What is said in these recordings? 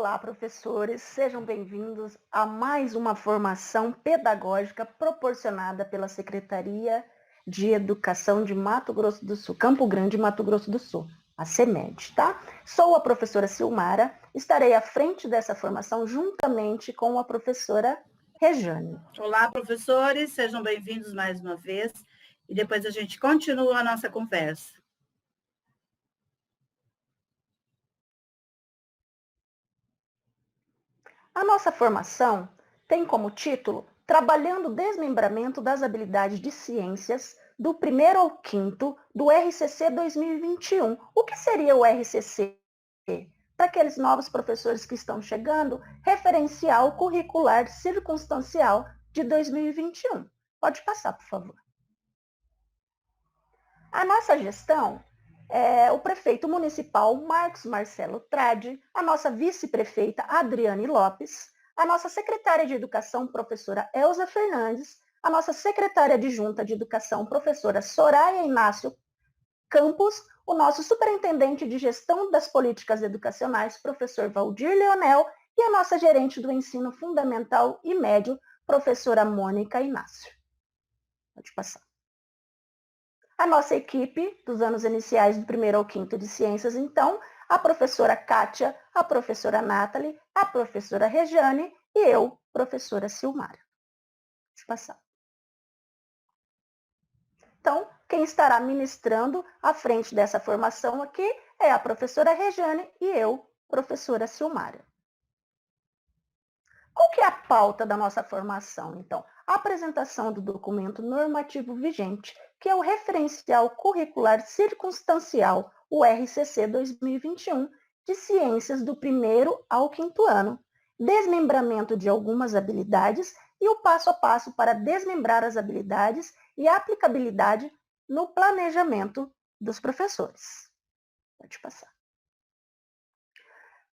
Olá, professores, sejam bem-vindos a mais uma formação pedagógica proporcionada pela Secretaria de Educação de Mato Grosso do Sul, Campo Grande, Mato Grosso do Sul, a CEMED, tá? Sou a professora Silmara, estarei à frente dessa formação juntamente com a professora Rejane. Olá, professores, sejam bem-vindos mais uma vez e depois a gente continua a nossa conversa. A nossa formação tem como título Trabalhando o Desmembramento das Habilidades de Ciências do 1º ao 5º do RCC 2021. O que seria o RCC? Para aqueles novos professores que estão chegando, Referencial Curricular Circunstancial de 2021. Pode passar, por favor. A nossa gestão é o prefeito municipal Marcos Marcelo Tradi, a nossa vice-prefeita Adriane Lopes, a nossa secretária de Educação, professora Elza Fernandes, a nossa secretária adjunta de Educação, professora Soraya Inácio Campos, o nosso superintendente de Gestão das Políticas Educacionais, professor Valdir Leonel, e a nossa gerente do Ensino Fundamental e Médio, professora Mônica Inácio. Pode passar. A nossa equipe dos anos iniciais do 1º ao 5º de Ciências, então, a professora Kátia, a professora Nathalie, a professora Rejane e eu, professora Silmara. Deixa eu passar. Então, quem estará ministrando à frente dessa formação aqui é a professora Rejane e eu, professora Silmara. Qual que é a pauta da nossa formação, então? A apresentação do documento normativo vigente, que é o Referencial Curricular Circunstancial, o RCC 2021, de Ciências do 1º ao 5º ano, desmembramento de algumas habilidades e o passo a passo para desmembrar as habilidades e a aplicabilidade no planejamento dos professores. Pode passar.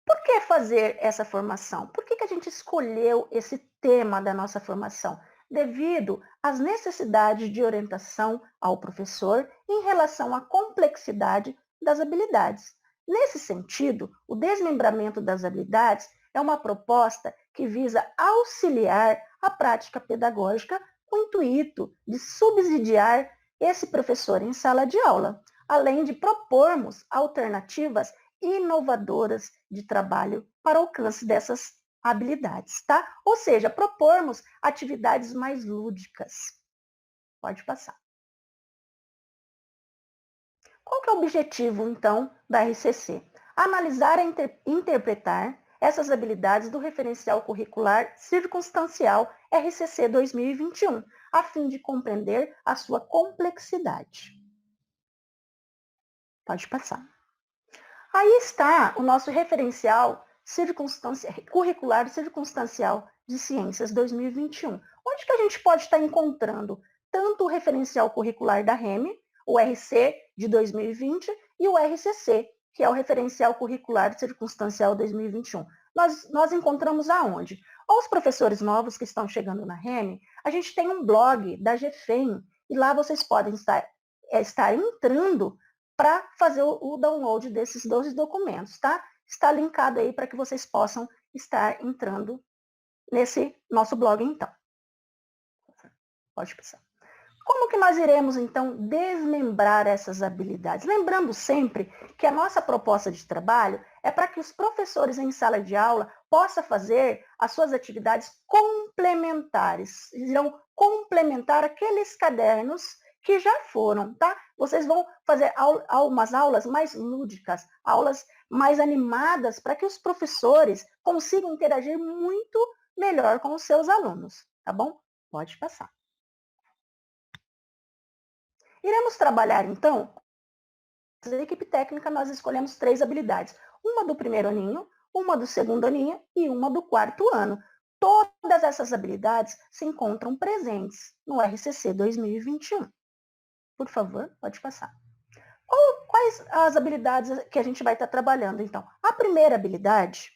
Por que fazer essa formação? Por que a gente escolheu esse tema da nossa formação? Devido às necessidades de orientação ao professor em relação à complexidade das habilidades. Nesse sentido, o desmembramento das habilidades é uma proposta que visa auxiliar a prática pedagógica com o intuito de subsidiar esse professor em sala de aula, além de propormos alternativas inovadoras de trabalho para o alcance dessas habilidades, tá? Ou seja, propormos atividades mais lúdicas. Pode passar. Qual que é o objetivo, então, da RCC? Analisar e interpretar essas habilidades do Referencial Curricular Circunstancial RCC 2021, a fim de compreender a sua complexidade. Pode passar. Aí está o nosso referencial curricular circunstancial de Ciências 2021. Onde que a gente pode estar encontrando tanto o referencial curricular da REME, o RC de 2020, e o RCC, que é o referencial curricular circunstancial 2021. Nós encontramos aonde? Aos professores novos que estão chegando na REME, a gente tem um blog da GFEM, e lá vocês podem estar entrando para fazer o download desses 12 documentos, tá? Está linkado aí para que vocês possam estar entrando nesse nosso blog, então. Pode passar. Como que nós iremos, então, desmembrar essas habilidades? Lembrando sempre que a nossa proposta de trabalho é para que os professores em sala de aula possam fazer as suas atividades complementares. Irão complementar aqueles cadernos que já foram, tá? Vocês vão fazer umas aulas mais lúdicas, aulas mais animadas, para que os professores consigam interagir muito melhor com os seus alunos, tá bom? Pode passar. Iremos trabalhar, então, na equipe técnica nós escolhemos 3 habilidades. Uma do 1º aninho, uma do 2º aninho e uma do 4º ano. Todas essas habilidades se encontram presentes no RCC 2021. Por favor, pode passar. Quais as habilidades que a gente vai estar trabalhando, então? A primeira habilidade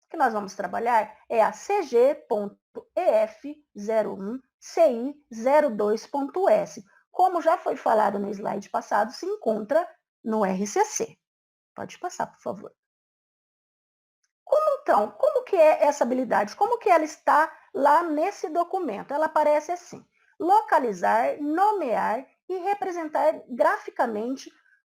que nós vamos trabalhar é a CG.EF01CI02.S. Como já foi falado no slide passado, se encontra no RCC. Pode passar, por favor. Como Então, como que é essa habilidade? Como que ela está lá nesse documento? Ela aparece assim: localizar, nomear e representar graficamente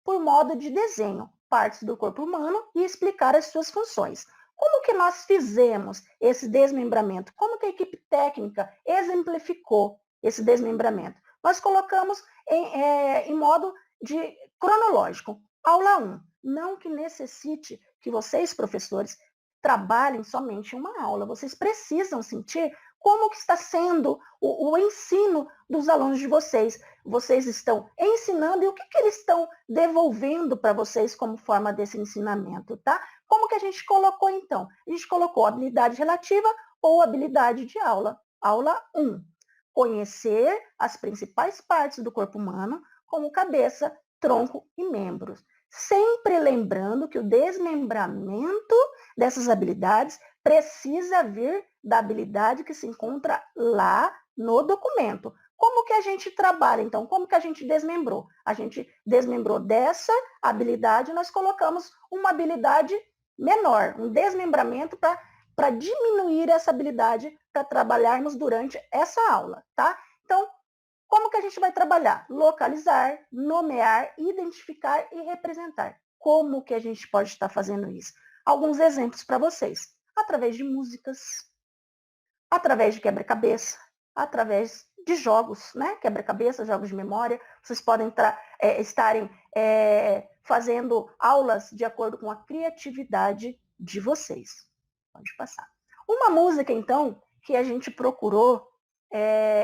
por modo de desenho partes do corpo humano e explicar as suas funções. Como que nós fizemos esse desmembramento? Como que a equipe técnica exemplificou esse desmembramento? Nós colocamos em modo de cronológico. Aula 1. Não que necessite que vocês, professores, trabalhem somente uma aula. Vocês precisam sentir como que está sendo o ensino dos alunos de vocês. Vocês estão ensinando e o que eles estão devolvendo para vocês como forma desse ensinamento, tá? Como que a gente colocou, então? A gente colocou habilidade relativa ou habilidade de aula. Aula 1. Conhecer as principais partes do corpo humano, como cabeça, tronco e membros. Sempre lembrando que o desmembramento dessas habilidades precisa vir da habilidade que se encontra lá no documento. Como que a gente trabalha, então? Como que a gente desmembrou? A gente desmembrou dessa habilidade, nós colocamos uma habilidade menor, um desmembramento para diminuir essa habilidade para trabalharmos durante essa aula, tá? Então, como que a gente vai trabalhar? Localizar, nomear, identificar e representar. Como que a gente pode estar fazendo isso? Alguns exemplos para vocês. Através de músicas, através de quebra-cabeça, através de jogos, né? Quebra-cabeça, jogos de memória. Vocês podem estarem fazendo aulas de acordo com a criatividade de vocês. Pode passar. Uma música, então, que a gente procurou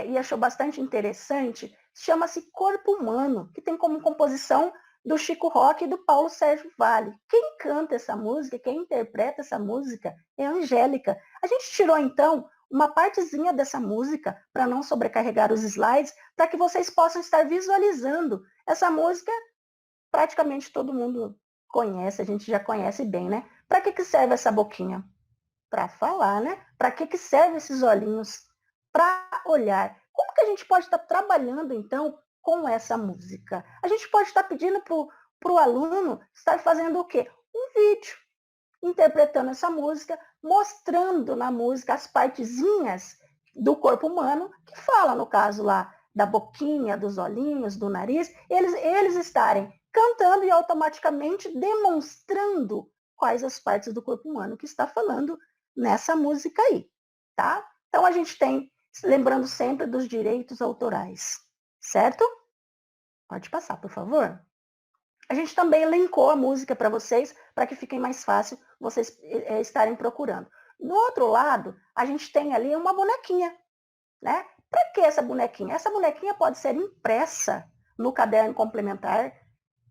e achou bastante interessante, chama-se Corpo Humano, que tem como composição do Chico Roque e do Paulo Sérgio Vale. Quem canta essa música, quem interpreta essa música é a Angélica. A gente tirou, então, uma partezinha dessa música, para não sobrecarregar os slides, para que vocês possam estar visualizando. Essa música, praticamente todo mundo conhece, a gente já conhece bem, né? Para que serve essa boquinha? Para falar, né? Para que servem esses olhinhos? Para olhar. Como que a gente pode estar trabalhando, então, com essa música? A gente pode estar pedindo para o aluno estar fazendo o quê? Um vídeo, interpretando essa música, mostrando na música as partezinhas do corpo humano, que fala, no caso lá, da boquinha, dos olhinhos, do nariz, eles estarem cantando e automaticamente demonstrando quais as partes do corpo humano que está falando nessa música aí, tá? Então a gente tem, lembrando sempre dos direitos autorais, certo? Pode passar, por favor. A gente também elencou a música para vocês, para que fique mais fácil vocês estarem procurando. No outro lado, a gente tem ali uma bonequinha, né? Para que essa bonequinha? Essa bonequinha pode ser impressa no caderno complementar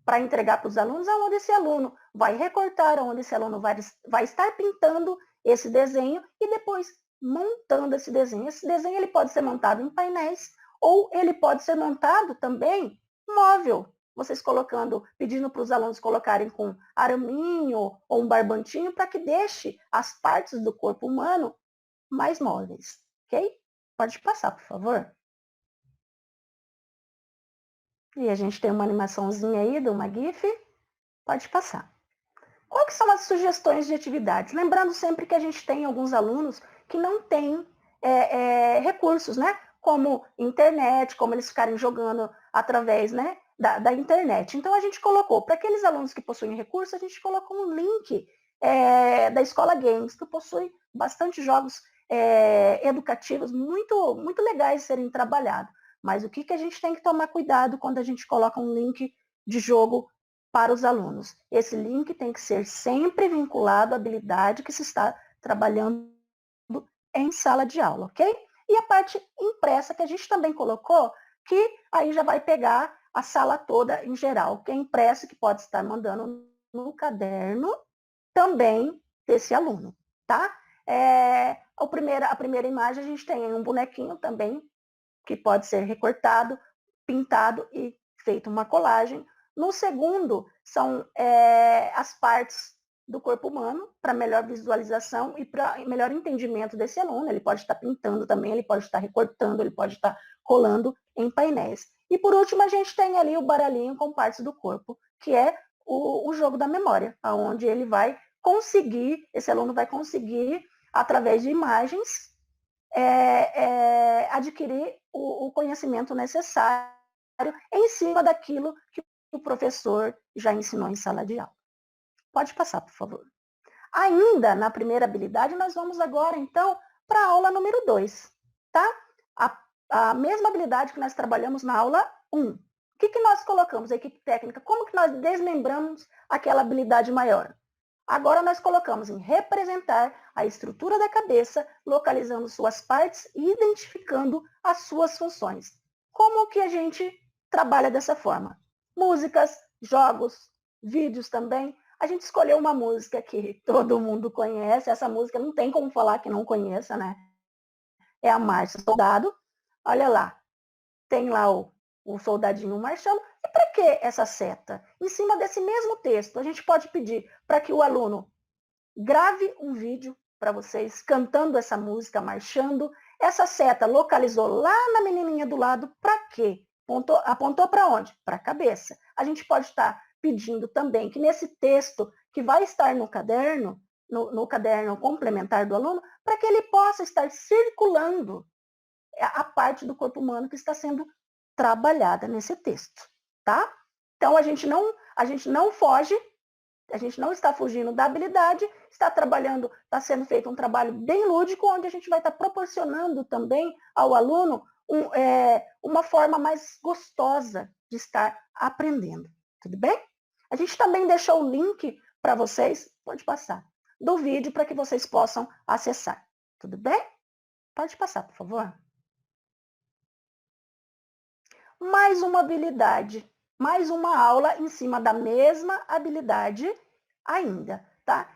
para entregar para os alunos, aonde esse aluno vai recortar, aonde esse aluno vai estar pintando esse desenho e depois montando esse desenho. Esse desenho ele pode ser montado em painéis ou ele pode ser montado também móvel. Vocês pedindo para os alunos colocarem com araminho ou um barbantinho para que deixe as partes do corpo humano mais móveis, ok? Pode passar, por favor. E a gente tem uma animaçãozinha aí de uma GIF. Pode passar. Quais são as sugestões de atividades? Lembrando sempre que a gente tem alguns alunos que não têm recursos, né? Como internet, como eles ficarem jogando através, né, da internet. Então, a gente colocou, para aqueles alunos que possuem recursos, a gente colocou um link da Escola Games, que possui bastante jogos educativos muito, muito legais de serem trabalhados. Mas o que a gente tem que tomar cuidado quando a gente coloca um link de jogo para os alunos? Esse link tem que ser sempre vinculado à habilidade que se está trabalhando em sala de aula, ok? E a parte impressa que a gente também colocou, que aí já vai pegar a sala toda em geral, que é impresso, que pode estar mandando no caderno também desse aluno, tá? A primeira imagem a gente tem um bonequinho também, que pode ser recortado, pintado e feito uma colagem. No segundo, são as partes do corpo humano, para melhor visualização e para melhor entendimento desse aluno. Ele pode estar pintando também, ele pode estar recortando, ele pode estar colando em painéis. E por último, a gente tem ali o baralhinho com partes do corpo, que é o jogo da memória, onde ele vai esse aluno vai conseguir, através de imagens, adquirir o conhecimento necessário em cima daquilo que o professor já ensinou em sala de aula. Pode passar, por favor. Ainda na primeira habilidade, nós vamos agora, então, para a aula número 2, tá? A mesma habilidade que nós trabalhamos na aula 1. O que nós colocamos, a equipe técnica? Como que nós desmembramos aquela habilidade maior? Agora nós colocamos em representar a estrutura da cabeça, localizando suas partes e identificando as suas funções. Como que a gente trabalha dessa forma? Músicas, jogos, vídeos também. A gente escolheu uma música que todo mundo conhece. Essa música não tem como falar que não conheça, né? É a Marcha Soldado. Olha lá, tem lá o soldadinho marchando. E para que essa seta? Em cima desse mesmo texto, a gente pode pedir para que o aluno grave um vídeo para vocês cantando essa música, marchando. Essa seta localizou lá na menininha do lado, para quê? Apontou para onde? Para a cabeça. A gente pode estar pedindo também que nesse texto que vai estar no caderno, no caderno complementar do aluno, para que ele possa estar circulando a parte do corpo humano que está sendo trabalhada nesse texto, tá? Então a gente não foge, a gente não está fugindo da habilidade, está trabalhando, está sendo feito um trabalho bem lúdico, onde a gente vai estar proporcionando também ao aluno uma forma mais gostosa de estar aprendendo. Tudo bem? A gente também deixou o link para vocês, pode passar, do vídeo para que vocês possam acessar. Tudo bem? Pode passar, por favor. Mais uma habilidade, mais uma aula em cima da mesma habilidade ainda, tá?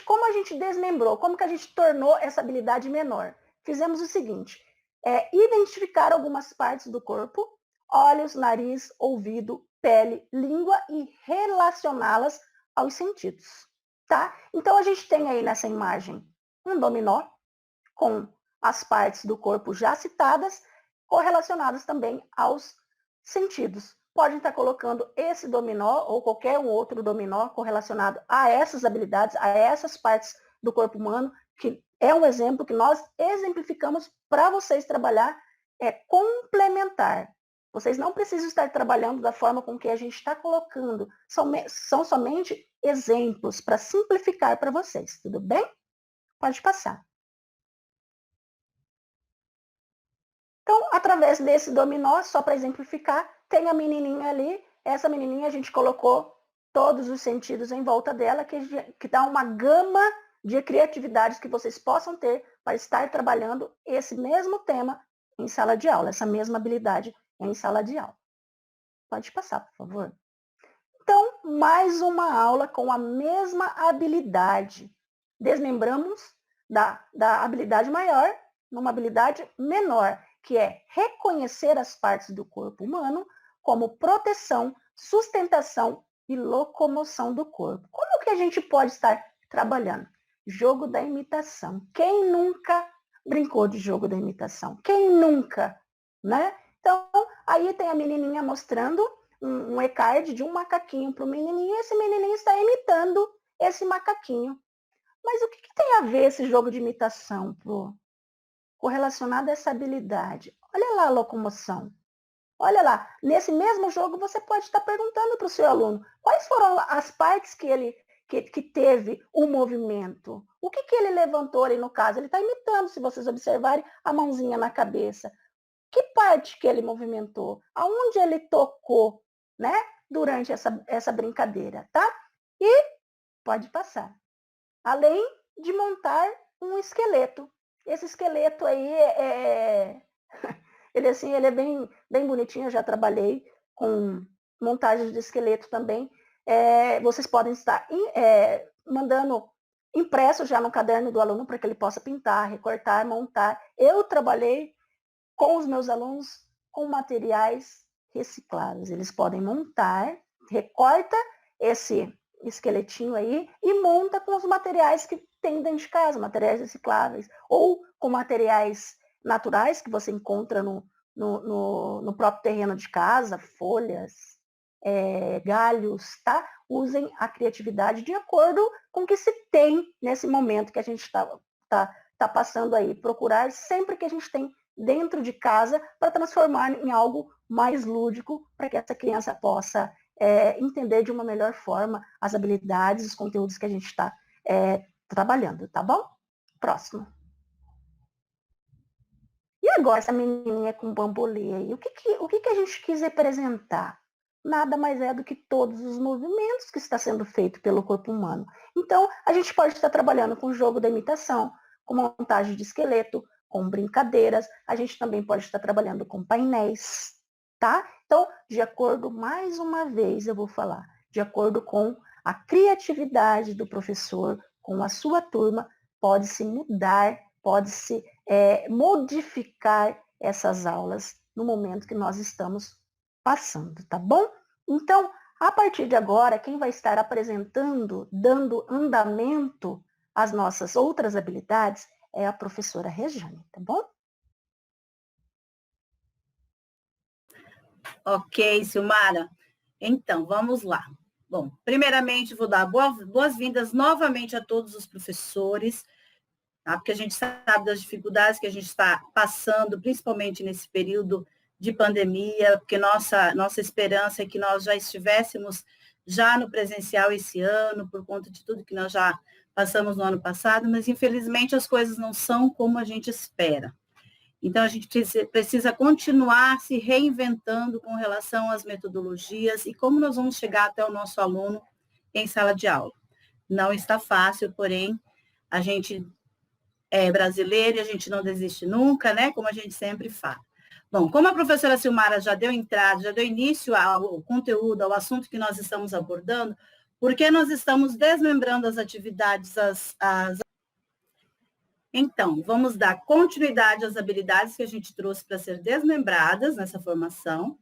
Como a gente desmembrou, como que a gente tornou essa habilidade menor? Fizemos o seguinte, identificar algumas partes do corpo, olhos, nariz, ouvido, pele, língua e relacioná-las aos sentidos, tá? Então a gente tem aí nessa imagem um dominó com as partes do corpo já citadas, correlacionadas também aos sentidos. Podem estar colocando esse dominó ou qualquer um outro dominó correlacionado a essas habilidades, a essas partes do corpo humano, que é um exemplo que nós exemplificamos para vocês trabalhar, complementar. Vocês não precisam estar trabalhando da forma com que a gente está colocando. São somente exemplos para simplificar para vocês, tudo bem? Pode passar. Então, através desse dominó, só para exemplificar, tem a menininha ali. Essa menininha a gente colocou todos os sentidos em volta dela, que dá uma gama de criatividades que vocês possam ter para estar trabalhando esse mesmo tema em sala de aula, essa mesma habilidade em sala de aula. Pode passar, por favor. Então, mais uma aula com a mesma habilidade. Desmembramos da habilidade maior numa habilidade menor, que é reconhecer as partes do corpo humano como proteção, sustentação e locomoção do corpo. Como que a gente pode estar trabalhando? Jogo da imitação. Quem nunca brincou de jogo da imitação? Quem nunca, né? Então, aí tem a menininha mostrando um e-card de um macaquinho para o menininho, e esse menininho está imitando esse macaquinho. Mas o que tem a ver esse jogo de imitação, Pro? Correlacionado a essa habilidade. Olha lá a locomoção. Olha lá, nesse mesmo jogo você pode estar perguntando para o seu aluno quais foram as partes que teve o movimento. O que ele levantou ali no caso? Ele está imitando, se vocês observarem, a mãozinha na cabeça. Que parte que ele movimentou? Aonde ele tocou, né? Durante essa brincadeira, tá? E pode passar. Além de montar um esqueleto. Esse esqueleto aí ele é bem bonitinho, eu já trabalhei com montagem de esqueleto também. Vocês podem estar mandando impresso já no caderno do aluno para que ele possa pintar, recortar, montar. Eu trabalhei com os meus alunos com materiais recicláveis. Eles podem montar, recorta esse esqueletinho aí e monta com os materiais que tem dentro de casa, materiais recicláveis, ou com materiais naturais que você encontra no próprio terreno de casa, folhas, galhos, tá? Usem a criatividade de acordo com o que se tem nesse momento que a gente tá passando aí. Procurar sempre que a gente tem dentro de casa para transformar em algo mais lúdico, para que essa criança possa entender de uma melhor forma as habilidades, os conteúdos que a gente está trabalhando, tá bom? Próximo. E agora essa menininha com bambolê aí? O que a gente quis representar? Nada mais é do que todos os movimentos que está sendo feito pelo corpo humano. Então, a gente pode estar trabalhando com o jogo da imitação, com montagem de esqueleto, com brincadeiras. A gente também pode estar trabalhando com painéis, tá? Então, de acordo, mais uma vez eu vou falar, de acordo com a criatividade do professor, com a sua turma, pode-se mudar, pode-se modificar essas aulas no momento que nós estamos passando, tá bom? Então, a partir de agora, quem vai estar apresentando, dando andamento às nossas outras habilidades é a professora Rejane, tá bom? Ok, Silmara. Então, vamos lá. Bom, primeiramente, vou dar boas-vindas novamente a todos os professores, tá? Porque a gente sabe das dificuldades que a gente está passando, principalmente nesse período de pandemia, porque nossa esperança é que nós já estivéssemos já no presencial esse ano, por conta de tudo que nós já passamos no ano passado, mas infelizmente as coisas não são como a gente espera. Então, a gente precisa continuar se reinventando com relação às metodologias e como nós vamos chegar até o nosso aluno em sala de aula. Não está fácil, porém, a gente é brasileiro e a gente não desiste nunca, né? Como a gente sempre fala. Bom, como a professora Silmara já deu entrada, já deu início ao conteúdo, ao assunto que nós estamos abordando, porque nós estamos desmembrando as atividades, Então, vamos dar continuidade às habilidades que a gente trouxe para ser desmembradas nessa formação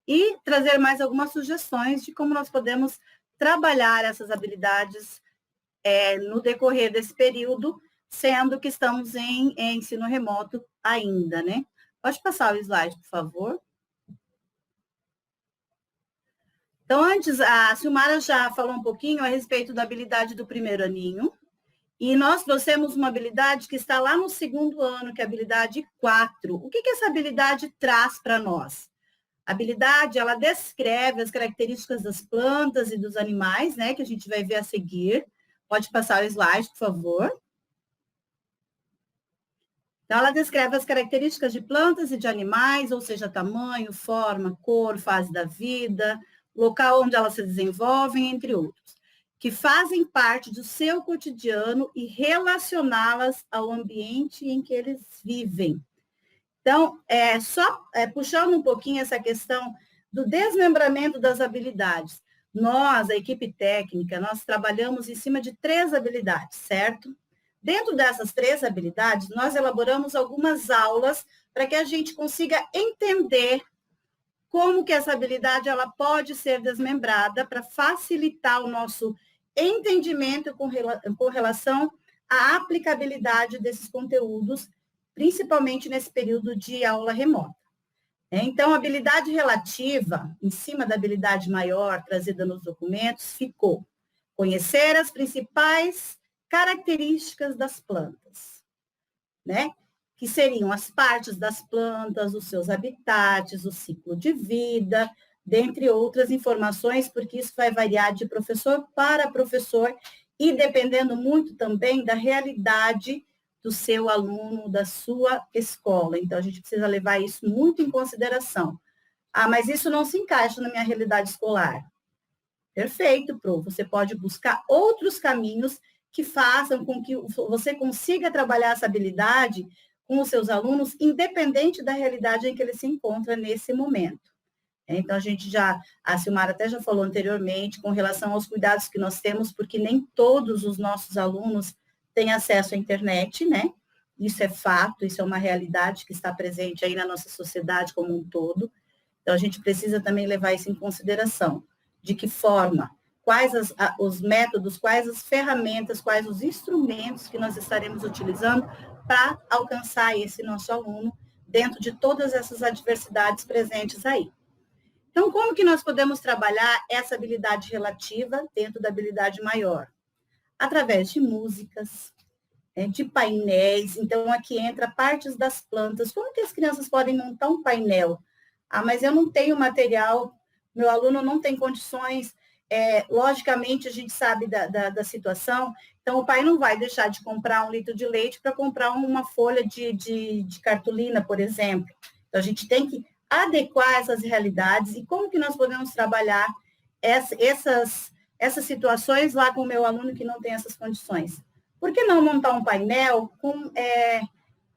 e trazer mais algumas sugestões de como nós podemos trabalhar essas habilidades no decorrer desse período, sendo que estamos em ensino remoto ainda, né? Pode passar o slide, por favor. Então, antes, a Silmara já falou um pouquinho a respeito da habilidade do primeiro aninho, e nós trouxemos uma habilidade que está lá no segundo ano, que é a habilidade 4. O que essa habilidade traz para nós? A habilidade, ela descreve as características das plantas e dos animais, né, que a gente vai ver a seguir. Pode passar o slide, por favor. Então, ela descreve as características de plantas e de animais, ou seja, tamanho, forma, cor, fase da vida, local onde elas se desenvolvem, entre outros, que fazem parte do seu cotidiano e relacioná-las ao ambiente em que eles vivem. Então, puxando um pouquinho essa questão do desmembramento das habilidades. Nós, a equipe técnica, nós trabalhamos em cima de 3 habilidades, certo? Dentro dessas 3 habilidades, nós elaboramos algumas aulas para que a gente consiga entender como que essa habilidade ela pode ser desmembrada para facilitar o nosso entendimento com relação à aplicabilidade desses conteúdos, principalmente nesse período de aula remota. Então, a habilidade relativa, em cima da habilidade maior trazida nos documentos, ficou conhecer as principais características das plantas, né? Que seriam as partes das plantas, os seus habitats, o ciclo de vida, dentre outras informações, porque isso vai variar de professor para professor e dependendo muito também da realidade do seu aluno, da sua escola. Então, a gente precisa levar isso muito em consideração. Ah, mas isso não se encaixa na minha realidade escolar. Perfeito, Pro. Você pode buscar outros caminhos que façam com que você consiga trabalhar essa habilidade com os seus alunos, independente da realidade em que ele se encontra nesse momento. Então, a Silmara até já falou anteriormente com relação aos cuidados que nós temos, porque nem todos os nossos alunos têm acesso à internet, né? Isso é fato, isso é uma realidade que está presente aí na nossa sociedade como um todo. Então, a gente precisa também levar isso em consideração. De que forma, quais os métodos, quais as ferramentas, quais os instrumentos que nós estaremos utilizando para alcançar esse nosso aluno dentro de todas essas adversidades presentes aí. Então, como que nós podemos trabalhar essa habilidade relativa dentro da habilidade maior? Através de músicas, de painéis. Então, aqui entra partes das plantas. Como que as crianças podem montar um painel? Ah, mas eu não tenho material, meu aluno não tem condições. Logicamente, a gente sabe da situação, então o pai não vai deixar de comprar 1 litro de leite para comprar uma folha de cartolina, por exemplo. Então, a gente tem que adequar essas realidades e como que nós podemos trabalhar essas situações lá com o meu aluno que não tem essas condições. Por que não montar um painel com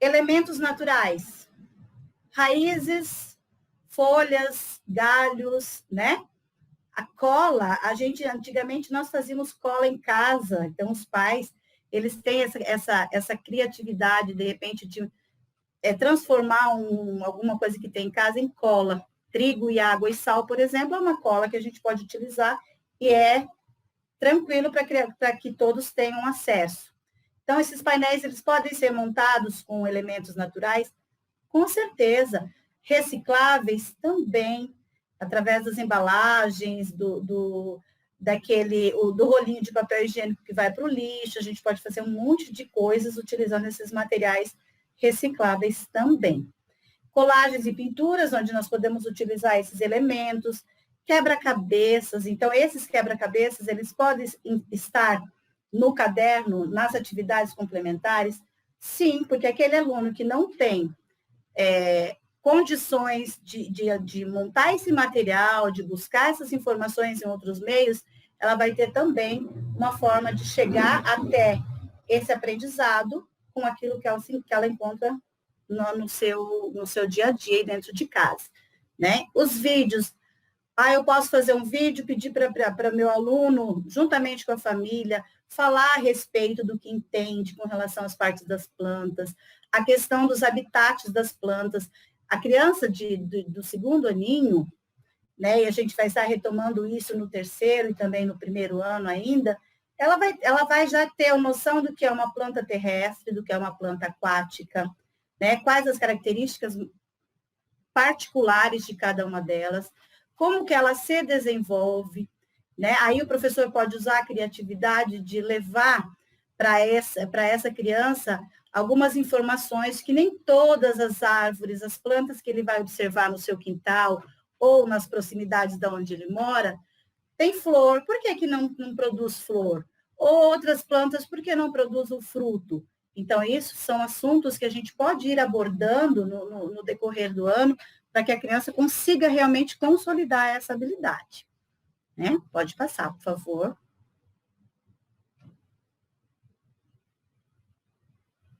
elementos naturais? Raízes, folhas, galhos, né? A cola, antigamente nós fazíamos cola em casa, então os pais, eles têm essa criatividade, de repente, de transformar alguma coisa que tem em casa em cola. Trigo e água e sal, por exemplo, é uma cola que a gente pode utilizar e é tranquilo para que todos tenham acesso. Então, esses painéis, eles podem ser montados com elementos naturais? Com certeza. Recicláveis também, através das embalagens, do rolinho de papel higiênico que vai para o lixo, a gente pode fazer um monte de coisas utilizando esses materiais recicláveis também. Colagens e pinturas, onde nós podemos utilizar esses elementos, quebra-cabeças. Então, esses quebra-cabeças, eles podem estar no caderno, nas atividades complementares? Sim, porque aquele aluno que não tem condições de montar esse material, de buscar essas informações em outros meios, ela vai ter também uma forma de chegar até esse aprendizado com aquilo que ela encontra no seu dia a dia e dentro de casa, né? Os vídeos. Eu posso fazer um vídeo, pedir para meu aluno, juntamente com a família, falar a respeito do que entende com relação às partes das plantas, a questão dos habitats das plantas. A criança do 2º aninho, né, e a gente vai estar retomando isso no 3º e também no 1º ano ainda, ela vai já ter a noção do que é uma planta terrestre, do que é uma planta aquática, né, quais as características particulares de cada uma delas, como que ela se desenvolve, né? Aí o professor pode usar a criatividade de levar para essa criança algumas informações que nem todas as árvores, as plantas que ele vai observar no seu quintal ou nas proximidades de onde ele mora, tem flor. Por que não produz flor? Ou outras plantas, por que não produz o fruto? Então, isso são assuntos que a gente pode ir abordando no decorrer do ano, para que a criança consiga realmente consolidar essa habilidade. Né? Pode passar, por favor.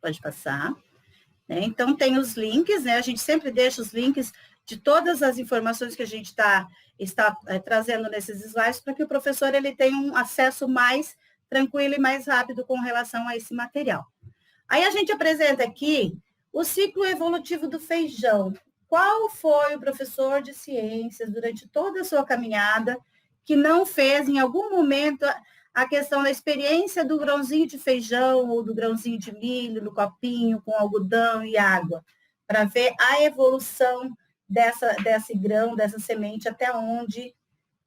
Pode passar. Né? Então, tem os links, né? A gente sempre deixa os links de todas as informações que a gente está trazendo nesses slides, para que o professor ele tenha um acesso mais tranquilo e mais rápido com relação a esse material. Aí a gente apresenta aqui o ciclo evolutivo do feijão. Qual foi o professor de ciências durante toda a sua caminhada que não fez em algum momento a questão da experiência do grãozinho de feijão ou do grãozinho de milho no copinho com algodão e água, para ver a evolução desse grão, dessa semente, até onde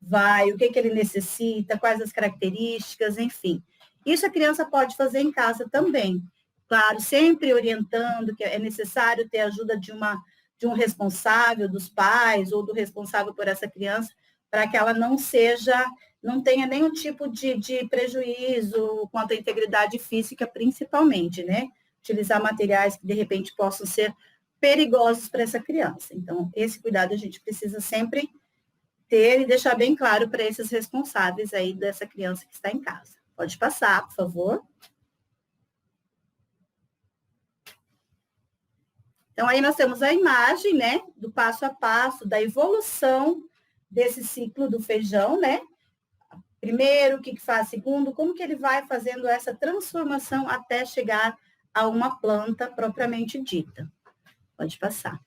vai, o que ele necessita, quais as características, enfim. Isso a criança pode fazer em casa também. Claro, sempre orientando que é necessário ter a ajuda de um responsável, dos pais, ou do responsável por essa criança, para que ela não tenha nenhum tipo de prejuízo quanto à integridade física, principalmente, né? Utilizar materiais que, de repente, possam ser perigosos para essa criança. Então, esse cuidado a gente precisa sempre ter e deixar bem claro para esses responsáveis aí dessa criança que está em casa. Pode passar, por favor. Então, aí nós temos a imagem, né, do passo a passo, da evolução desse ciclo do feijão, né? Primeiro, o que faz? Segundo, como que ele vai fazendo essa transformação até chegar a uma planta propriamente dita. Pode passar.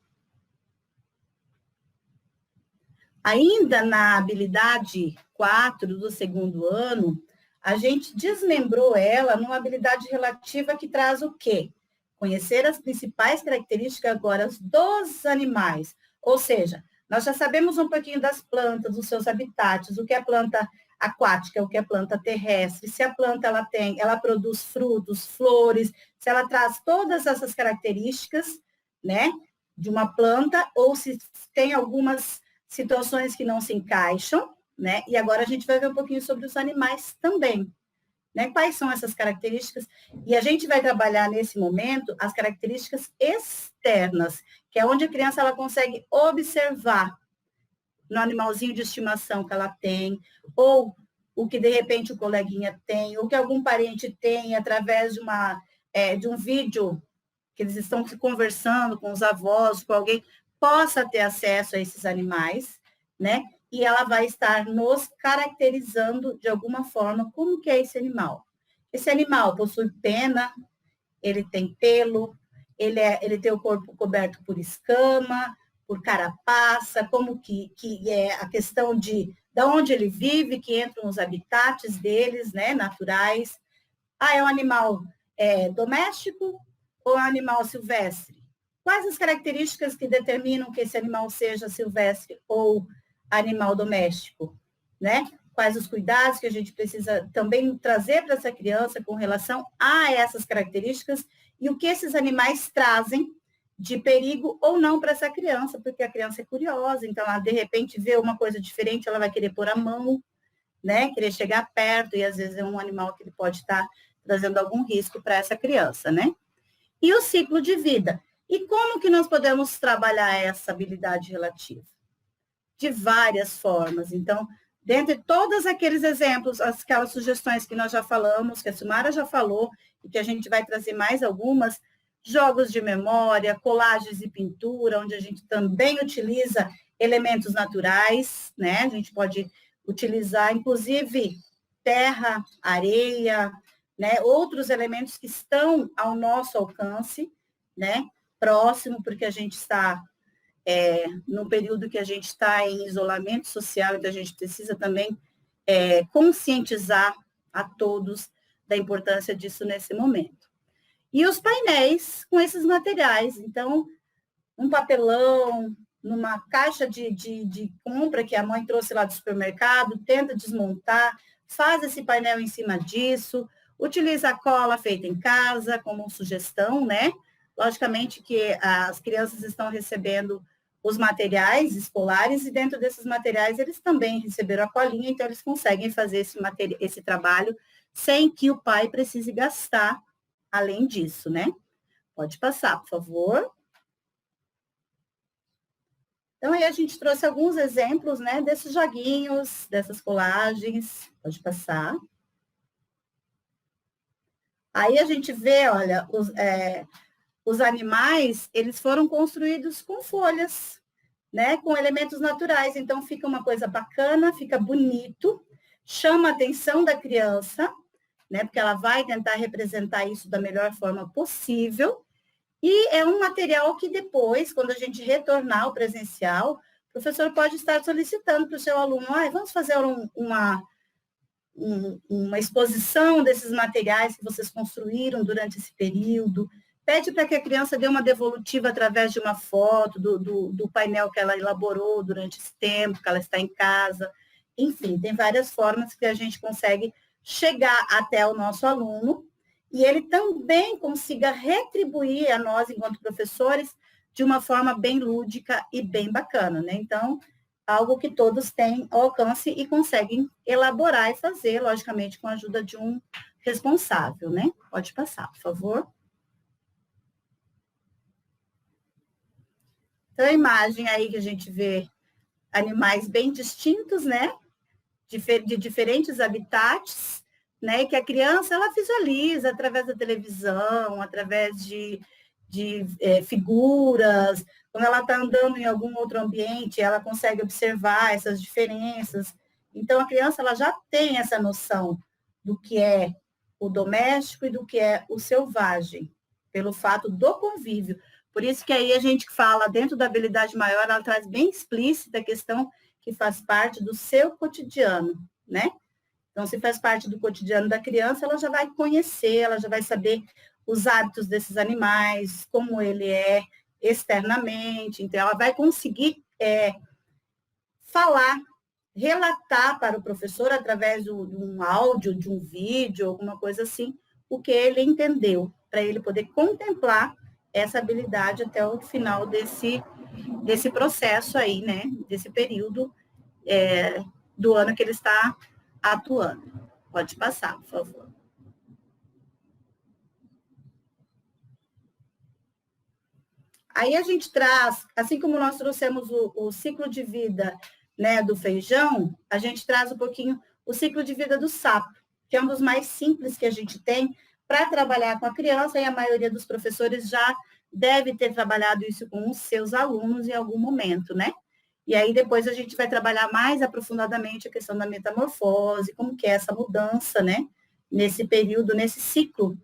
Ainda na habilidade 4 do 2º ano, a gente desmembrou ela numa habilidade relativa que traz o quê? Conhecer as principais características agora dos animais. Ou seja, Nós já sabemos um pouquinho das plantas, dos seus habitats, o que é planta aquática, o que é planta terrestre, se a planta ela produz frutos, flores, se ela traz todas essas características, né, de uma planta, ou se tem algumas situações que não se encaixam, né? E agora a gente vai ver um pouquinho sobre os animais também, né? Quais são essas características? E a gente vai trabalhar nesse momento as características externas, que é onde a criança ela consegue observar no animalzinho de estimação que ela tem, ou o que de repente o coleguinha tem, ou que algum parente tem através de um vídeo que eles estão se conversando com os avós, com alguém, possa ter acesso a esses animais, né? E ela vai estar nos caracterizando de alguma forma como que é esse animal. Esse animal possui pena, ele tem pelo, ele tem o corpo coberto por escama, por carapaça, como que é a questão de onde ele vive, que entram os habitats deles, né, naturais. Ah, é um animal doméstico ou é um animal silvestre? Quais as características que determinam que esse animal seja silvestre ou animal doméstico, né? Quais os cuidados que a gente precisa também trazer para essa criança com relação a essas características e o que esses animais trazem de perigo ou não para essa criança, porque a criança é curiosa, então ela de repente vê uma coisa diferente, ela vai querer pôr a mão, né? Querer chegar perto, e às vezes é um animal que ele pode estar trazendo algum risco para essa criança, né? E o ciclo de vida. E como que nós podemos trabalhar essa habilidade relativa? De várias formas. Então, dentre todos aqueles exemplos, aquelas sugestões que nós já falamos, que a Silmara já falou, e que a gente vai trazer mais algumas, jogos de memória, colagens e pintura, onde a gente também utiliza elementos naturais, né? A gente pode utilizar, inclusive, terra, areia, né? Outros elementos que estão ao nosso alcance, né? Próximo, porque a gente está no período que a gente está em isolamento social, então a gente precisa também conscientizar a todos da importância disso nesse momento. E os painéis com esses materiais, então, um papelão, numa caixa de compra que a mãe trouxe lá do supermercado, tenta desmontar, faz esse painel em cima disso, utiliza a cola feita em casa como sugestão, né? Logicamente que as crianças estão recebendo os materiais escolares e dentro desses materiais eles também receberam a colinha, então eles conseguem fazer esse trabalho sem que o pai precise gastar além disso, né? Pode passar, por favor. Então, aí a gente trouxe alguns exemplos, né, desses joguinhos, dessas colagens. Pode passar. Aí a gente vê, olha, os animais, eles foram construídos com folhas, né, com elementos naturais. Então, fica uma coisa bacana, fica bonito, chama a atenção da criança, né, porque ela vai tentar representar isso da melhor forma possível. E é um material que depois, quando a gente retornar ao presencial, o professor pode estar solicitando para o seu aluno, vamos fazer uma exposição desses materiais que vocês construíram durante esse período. Pede para que a criança dê uma devolutiva através de uma foto do painel que ela elaborou durante esse tempo, que ela está em casa. Enfim, tem várias formas que a gente consegue chegar até o nosso aluno e ele também consiga retribuir a nós, enquanto professores, de uma forma bem lúdica e bem bacana, né? Então, algo que todos têm alcance e conseguem elaborar e fazer, logicamente, com a ajuda de um responsável, né? Pode passar, por favor. Então, a imagem aí que a gente vê animais bem distintos, né? De diferentes habitats, né, que a criança ela visualiza através da televisão, através de figuras, quando ela está andando em algum outro ambiente, ela consegue observar essas diferenças. Então, a criança ela já tem essa noção do que é o doméstico e do que é o selvagem, pelo fato do convívio. Por isso que aí a gente fala, dentro da habilidade maior, ela traz bem explícita a questão que faz parte do seu cotidiano, né? Então, se faz parte do cotidiano da criança, ela já vai conhecer, ela já vai saber os hábitos desses animais, como ele é externamente. Então, ela vai conseguir falar, relatar para o professor, através de um áudio, de um vídeo, alguma coisa assim, o que ele entendeu, para ele poder contemplar essa habilidade até o final desse processo aí, né? Desse período do ano que ele está atuando. Pode passar, por favor. Aí a gente traz, assim como nós trouxemos o ciclo de vida, né, do feijão, a gente traz um pouquinho o ciclo de vida do sapo, que é um dos mais simples que a gente tem para trabalhar com a criança, e a maioria dos professores já deve ter trabalhado isso com os seus alunos em algum momento, né? E aí depois a gente vai trabalhar mais aprofundadamente a questão da metamorfose, como que é essa mudança, né? Nesse período, nesse ciclo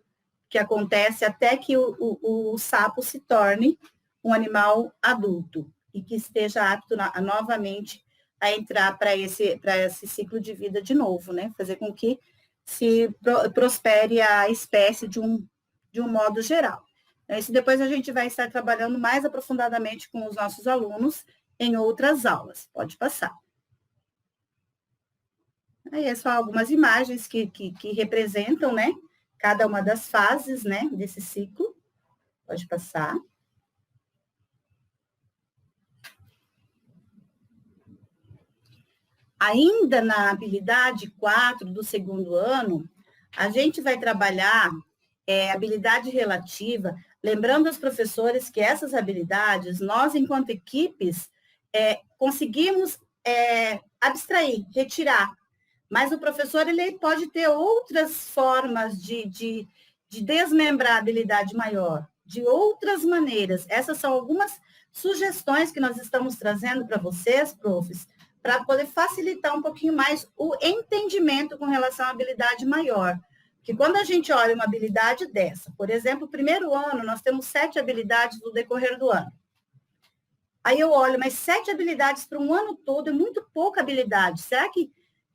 que acontece até que o sapo se torne um animal adulto e que esteja apto novamente a entrar para esse ciclo de vida de novo, né? Fazer com que se prospere a espécie de um modo geral. Isso depois a gente vai estar trabalhando mais aprofundadamente com os nossos alunos em outras aulas. Pode passar. Aí é só algumas imagens que representam, né, cada uma das fases, né, desse ciclo. Pode passar. Ainda na habilidade 4 do segundo ano, a gente vai trabalhar habilidade relativa, lembrando aos professores que essas habilidades, nós, enquanto equipes, conseguimos abstrair, retirar, mas o professor ele pode ter outras formas de desmembrar a habilidade maior, de outras maneiras. Essas são algumas sugestões que nós estamos trazendo para vocês, profs, para poder facilitar um pouquinho mais o entendimento com relação à habilidade maior. Que quando a gente olha uma habilidade dessa, por exemplo, o primeiro ano, nós temos 7 habilidades no decorrer do ano. Aí eu olho, mas 7 habilidades para um ano todo é muito pouca habilidade. Será que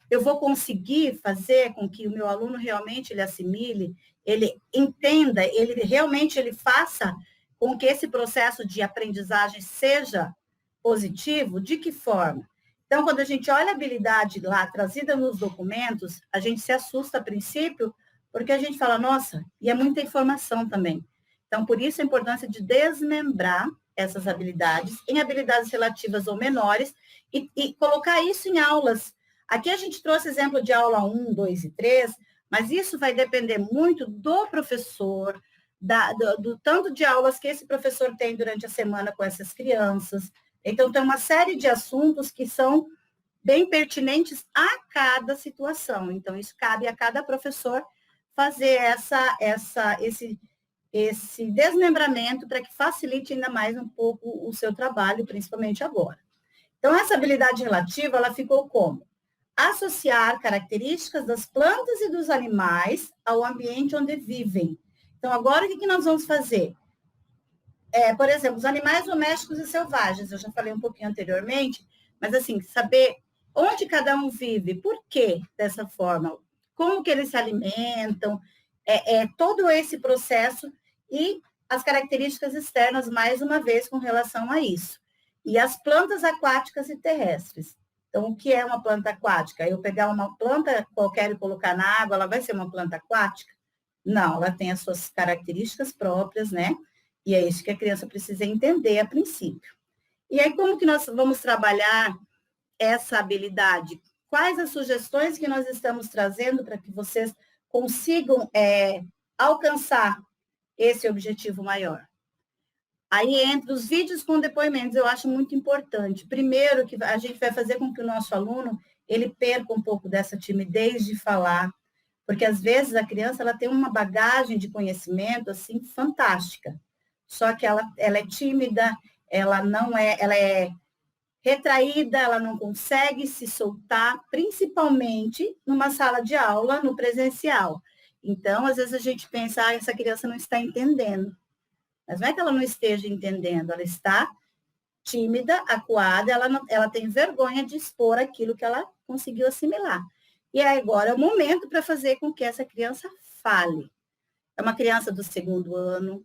eu vou conseguir fazer com que o meu aluno realmente ele assimile, ele entenda, ele realmente ele faça com que esse processo de aprendizagem seja positivo? De que forma? Então, quando a gente olha a habilidade lá trazida nos documentos, a gente se assusta a princípio, porque a gente fala, nossa, e é muita informação também. Então, por isso a importância de desmembrar essas habilidades em habilidades relativas ou menores e colocar isso em aulas. Aqui a gente trouxe exemplo de aula 1, 2 e 3, mas isso vai depender muito do professor, do tanto de aulas que esse professor tem durante a semana com essas crianças. Então, tem uma série de assuntos que são bem pertinentes a cada situação. Então, isso cabe a cada professor fazer esse desmembramento para que facilite ainda mais um pouco o seu trabalho, principalmente agora. Então, essa habilidade relativa, ela ficou como? Associar características das plantas e dos animais ao ambiente onde vivem. Então, agora, o que nós vamos fazer? Por exemplo, os animais domésticos e selvagens, eu já falei um pouquinho anteriormente, mas assim, saber onde cada um vive, por que dessa forma, como que eles se alimentam, todo esse processo e as características externas, mais uma vez, com relação a isso. E as plantas aquáticas e terrestres. Então, o que é uma planta aquática? Eu pegar uma planta qualquer e colocar na água, ela vai ser uma planta aquática? Não, ela tem as suas características próprias, né? E é isso que a criança precisa entender a princípio. E aí, como que nós vamos trabalhar essa habilidade? Quais as sugestões que nós estamos trazendo para que vocês consigam alcançar esse objetivo maior? Aí, entre os vídeos com depoimentos, eu acho muito importante. Primeiro, que a gente vai fazer com que o nosso aluno, ele perca um pouco dessa timidez de falar, porque, às vezes, a criança ela tem uma bagagem de conhecimento, assim, fantástica. Só que ela é tímida, ela é retraída, ela não consegue se soltar, principalmente numa sala de aula, no presencial. Então, às vezes a gente pensa, essa criança não está entendendo. Mas não é que ela não esteja entendendo, ela está tímida, acuada, ela tem vergonha de expor aquilo que ela conseguiu assimilar. E agora é o momento para fazer com que essa criança fale. É uma criança do segundo ano,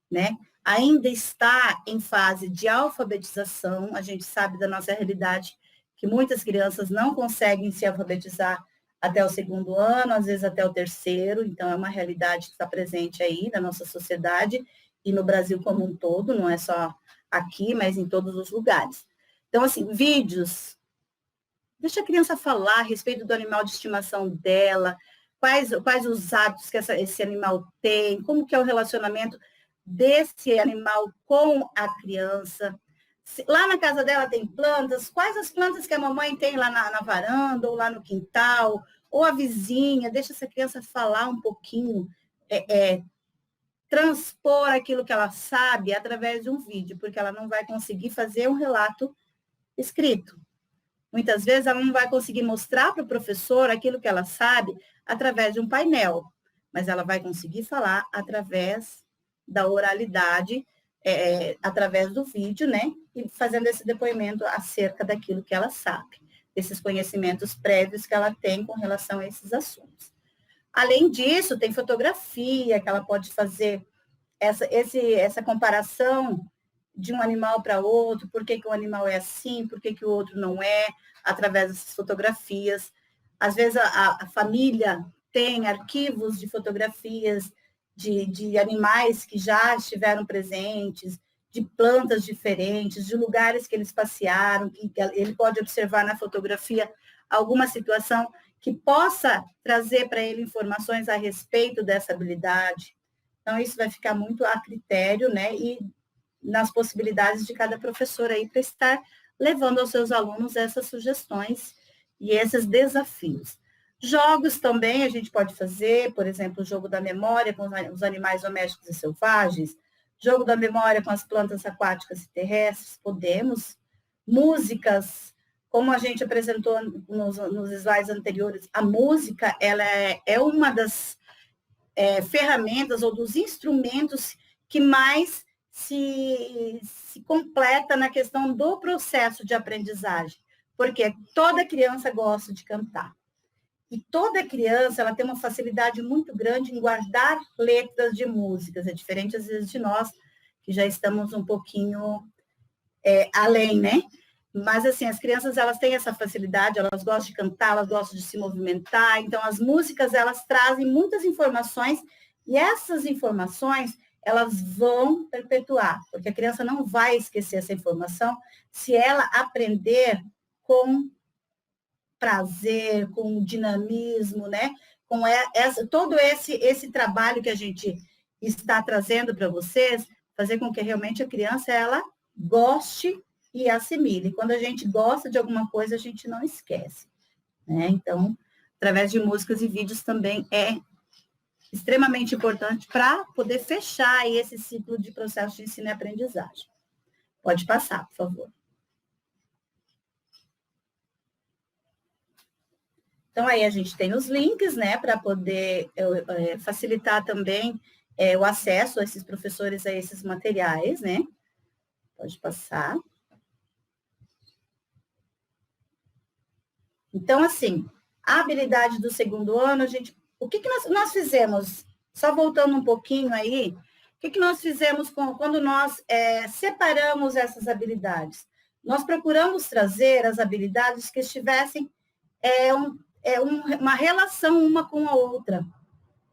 né? Ainda está em fase de alfabetização, a gente sabe da nossa realidade que muitas crianças não conseguem se alfabetizar até o 2º ano, às vezes até o 3º, então é uma realidade que está presente aí na nossa sociedade e no Brasil como um todo, não é só aqui, mas em todos os lugares. Então, assim, vídeos, deixa a criança falar a respeito do animal de estimação dela, quais os hábitos que esse animal tem, como que é o relacionamento desse animal com a criança. Lá na casa dela tem plantas, quais as plantas que a mamãe tem lá na varanda, ou lá no quintal, ou a vizinha, deixa essa criança falar um pouquinho, transpor aquilo que ela sabe através de um vídeo, porque ela não vai conseguir fazer um relato escrito. Muitas vezes ela não vai conseguir mostrar para o professor aquilo que ela sabe através de um painel, mas ela vai conseguir falar através da oralidade, através do vídeo, né? E fazendo esse depoimento acerca daquilo que ela sabe, desses conhecimentos prévios que ela tem com relação a esses assuntos. Além disso, tem fotografia, que ela pode fazer essa comparação de um animal para outro, por que, que um animal é assim, por que, que o outro não é, através dessas fotografias. Às vezes a família tem arquivos de fotografias de animais que já estiveram presentes, de plantas diferentes, de lugares que eles passearam, que ele pode observar na fotografia alguma situação que possa trazer para ele informações a respeito dessa habilidade. Então, isso vai ficar muito a critério, né, e nas possibilidades de cada professor aí para estar levando aos seus alunos essas sugestões e esses desafios. Jogos também a gente pode fazer, por exemplo, o jogo da memória com os animais domésticos e selvagens, jogo da memória com as plantas aquáticas e terrestres, podemos. Músicas, como a gente apresentou nos slides anteriores, a música ela é uma das ferramentas ou dos instrumentos que mais se completa na questão do processo de aprendizagem, porque toda criança gosta de cantar. E toda criança ela tem uma facilidade muito grande em guardar letras de músicas, é diferente às vezes de nós, que já estamos um pouquinho além, né? Mas, assim, as crianças, elas têm essa facilidade, elas gostam de cantar, elas gostam de se movimentar, então as músicas, elas trazem muitas informações, e essas informações, elas vão perpetuar, porque a criança não vai esquecer essa informação se ela aprender com prazer, com dinamismo, né? Com todo esse trabalho que a gente está trazendo para vocês, fazer com que realmente a criança, ela goste e assimile. Quando a gente gosta de alguma coisa, a gente não esquece, né? Então, através de músicas e vídeos também é extremamente importante para poder fechar esse ciclo de processo de ensino e aprendizagem. Pode passar, por favor. Então, aí a gente tem os links, né, para poder facilitar também o acesso a esses professores a esses materiais, né? Pode passar. Então, assim, a habilidade do 2º ano, o que nós fizemos? Só voltando um pouquinho aí, o que nós fizemos quando nós separamos essas habilidades? Nós procuramos trazer as habilidades que estivessem uma relação uma com a outra.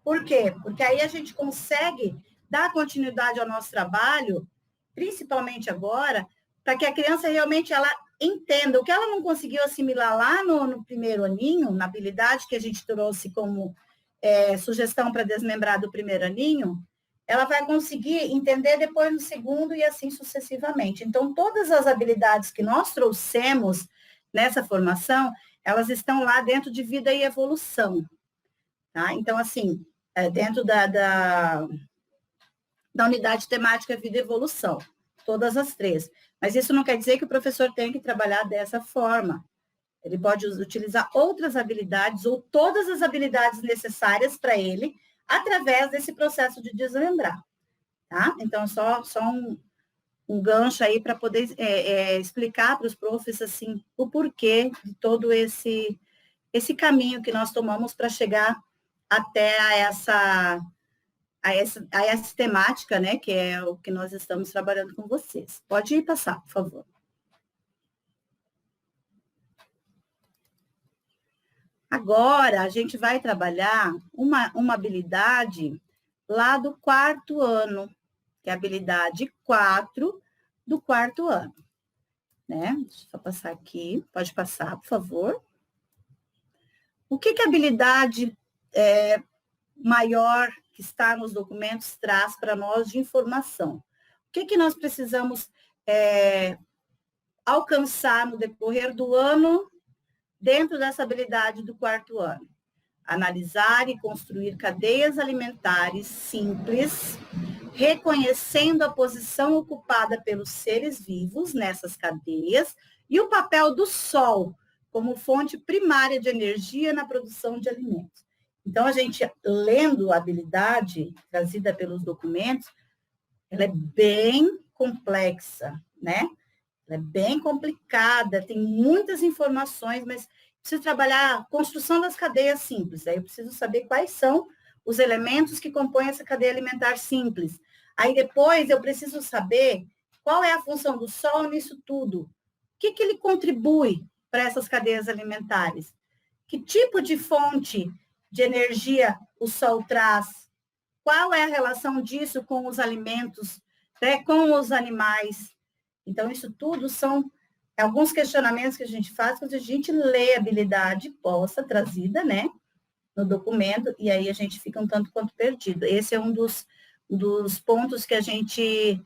Por quê? Porque aí a gente consegue dar continuidade ao nosso trabalho, principalmente agora, para que a criança realmente ela entenda o que ela não conseguiu assimilar lá no 1º aninho, na habilidade que a gente trouxe como sugestão para desmembrar do 1º aninho, ela vai conseguir entender depois no 2º e assim sucessivamente. Então, todas as habilidades que nós trouxemos nessa formação, elas estão lá dentro de vida e evolução. Tá? Então, assim, dentro da unidade temática vida e evolução, todas as 3. Mas isso não quer dizer que o professor tenha que trabalhar dessa forma. Ele pode utilizar outras habilidades ou todas as habilidades necessárias para ele, através desse processo de desmembrar. Tá? Então, só um gancho aí para poder explicar para os profs assim, o porquê de todo esse caminho que nós tomamos para chegar até a essa temática, né, que é o que nós estamos trabalhando com vocês. Pode ir passar, por favor. Agora, a gente vai trabalhar uma habilidade lá do 4º ano, que é a habilidade 4 do 4º ano, né? Deixa eu só passar aqui. Pode passar, por favor. O que a habilidade maior que está nos documentos traz para nós de informação? O que nós precisamos alcançar no decorrer do ano dentro dessa habilidade do 4º ano? Analisar e construir cadeias alimentares simples, reconhecendo a posição ocupada pelos seres vivos nessas cadeias e o papel do sol como fonte primária de energia na produção de alimentos. Então, a gente, lendo a habilidade trazida pelos documentos, ela é bem complexa, né? Ela é bem complicada, tem muitas informações, mas preciso trabalhar a construção das cadeias simples. Aí eu preciso saber quais são os elementos que compõem essa cadeia alimentar simples. Aí depois eu preciso saber qual é a função do sol nisso tudo. O que ele contribui para essas cadeias alimentares? Que tipo de fonte de energia o sol traz? Qual é a relação disso com os alimentos, né, com os animais? Então, isso tudo são alguns questionamentos que a gente faz quando a gente lê a habilidade posta, trazida, né, no documento, e aí a gente fica um tanto quanto perdido. Esse é um dos pontos que a gente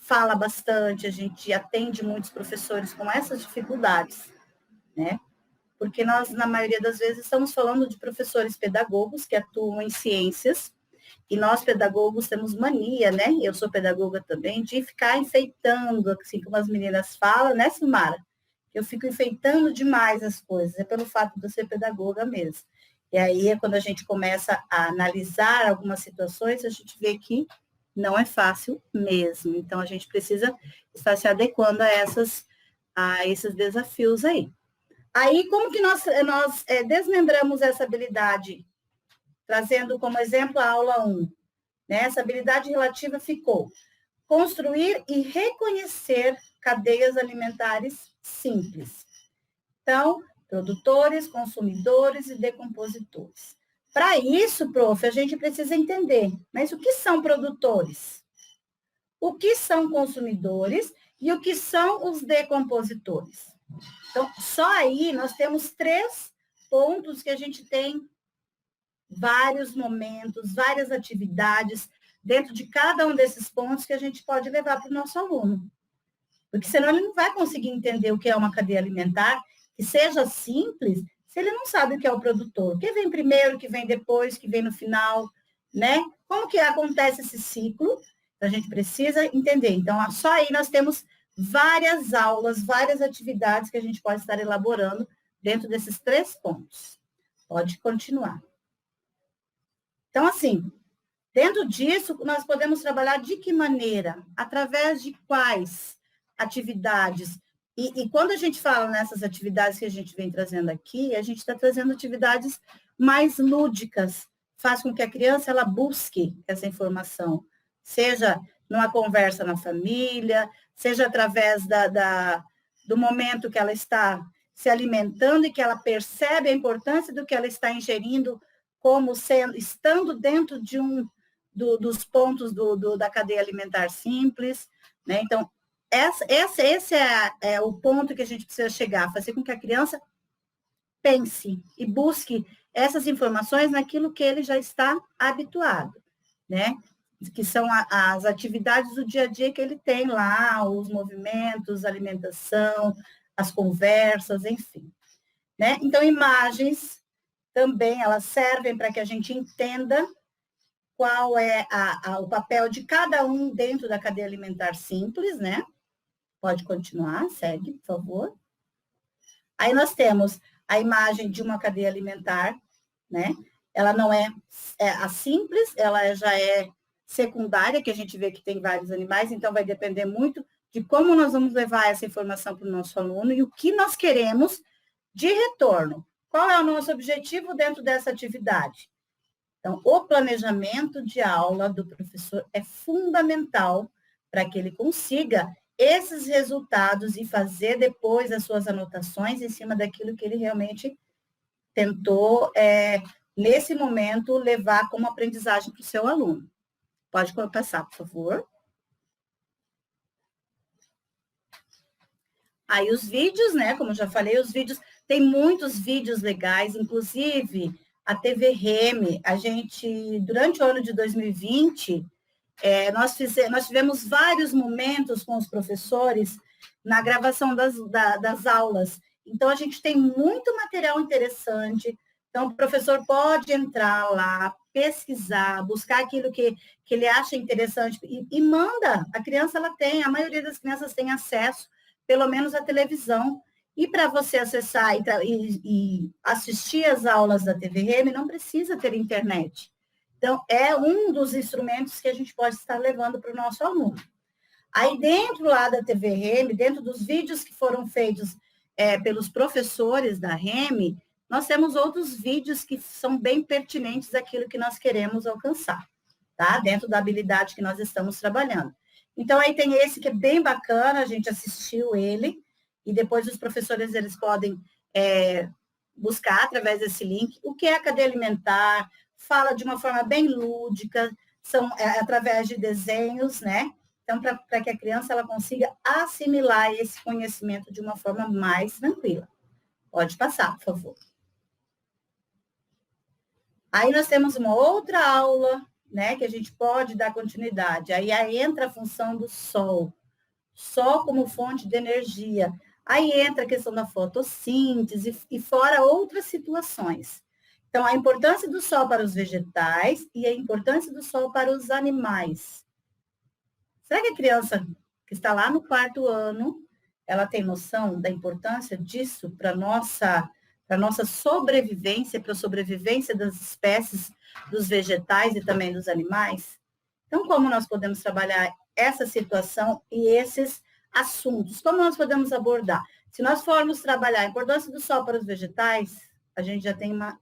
fala bastante, a gente atende muitos professores com essas dificuldades, né? Porque nós, na maioria das vezes, estamos falando de professores pedagogos que atuam em ciências, e nós, pedagogos, temos mania, né? Eu sou pedagoga também, de ficar enfeitando, assim como as meninas falam, né, Silmara? Eu fico enfeitando demais as coisas, é pelo fato de eu ser pedagoga mesmo. E aí é quando a gente começa a analisar algumas situações, a gente vê que não é fácil mesmo. Então, a gente precisa estar se adequando a esses desafios aí. Aí, como que nós desmembramos essa habilidade? Trazendo como exemplo a aula 1. Né? Essa habilidade relativa ficou: construir e reconhecer cadeias alimentares simples. Então, produtores, consumidores e decompositores. Para isso, prof, a gente precisa entender, mas o que são produtores? O que são consumidores e o que são os decompositores? Então, só aí nós temos 3 pontos que a gente tem vários momentos, várias atividades dentro de cada um desses pontos que a gente pode levar para o nosso aluno. Porque senão ele não vai conseguir entender o que é uma cadeia alimentar, que seja simples, se ele não sabe o que é o produtor. O que vem primeiro, o que vem depois, o que vem no final, né? Como que acontece esse ciclo? A gente precisa entender. Então, só aí nós temos várias aulas, várias atividades que a gente pode estar elaborando dentro desses 3 pontos. Pode continuar. Então, assim, dentro disso, nós podemos trabalhar de que maneira? Através de quais atividades? E quando a gente fala nessas atividades que a gente vem trazendo aqui, a gente está trazendo atividades mais lúdicas, faz com que a criança ela busque essa informação, seja numa conversa na família, seja através do momento que ela está se alimentando e que ela percebe a importância do que ela está ingerindo, como estando dentro de dos pontos da cadeia alimentar simples, né? Então, esse é o ponto que a gente precisa chegar, fazer com que a criança pense e busque essas informações naquilo que ele já está habituado, né? Que são as atividades do dia a dia que ele tem lá, os movimentos, a alimentação, as conversas, enfim, né? Então, imagens também, elas servem para que a gente entenda qual é o papel de cada um dentro da cadeia alimentar simples, né? Pode continuar, segue, por favor. Aí nós temos a imagem de uma cadeia alimentar, né? Ela não é a simples, ela já é secundária, que a gente vê que tem vários animais, então vai depender muito de como nós vamos levar essa informação para o nosso aluno e o que nós queremos de retorno. Qual é o nosso objetivo dentro dessa atividade? Então, o planejamento de aula do professor é fundamental para que ele consiga esses resultados e fazer depois as suas anotações em cima daquilo que ele realmente tentou, nesse momento, levar como aprendizagem para o seu aluno. Pode passar, por favor. Aí os vídeos, né, como eu já falei, os vídeos, tem muitos vídeos legais, inclusive a TV Reme, a gente, durante o ano de 2020, nós tivemos vários momentos com os professores na gravação das aulas. Então, a gente tem muito material interessante. Então, o professor pode entrar lá, pesquisar, buscar aquilo que ele acha interessante e manda. A criança, a maioria das crianças tem acesso, pelo menos à televisão. E para você acessar e assistir às aulas da TV Reme, não precisa ter internet. Então, é um dos instrumentos que a gente pode estar levando para o nosso aluno. Aí, dentro lá da TV Reme, dentro dos vídeos que foram feitos pelos professores da Reme, nós temos outros vídeos que são bem pertinentes àquilo que nós queremos alcançar, tá? Dentro da habilidade que nós estamos trabalhando. Então, aí tem esse que é bem bacana, a gente assistiu ele, e depois os professores, eles podem buscar através desse link o que é a cadeia alimentar, fala de uma forma bem lúdica, são através de desenhos, né? Então, para que a criança ela consiga assimilar esse conhecimento de uma forma mais tranquila. Pode passar, por favor. Aí nós temos uma outra aula, né, que a gente pode dar continuidade. Aí entra a função do sol. Sol como fonte de energia. Aí entra a questão da fotossíntese e fora outras situações. Então, a importância do sol para os vegetais e a importância do sol para os animais. Será que a criança que está lá no 4º ano, ela tem noção da importância disso para a nossa sobrevivência, para a sobrevivência das espécies, dos vegetais e também dos animais? Então, como nós podemos trabalhar essa situação e esses assuntos? Como nós podemos abordar? Se nós formos trabalhar a importância do sol para os vegetais, a gente já tem uma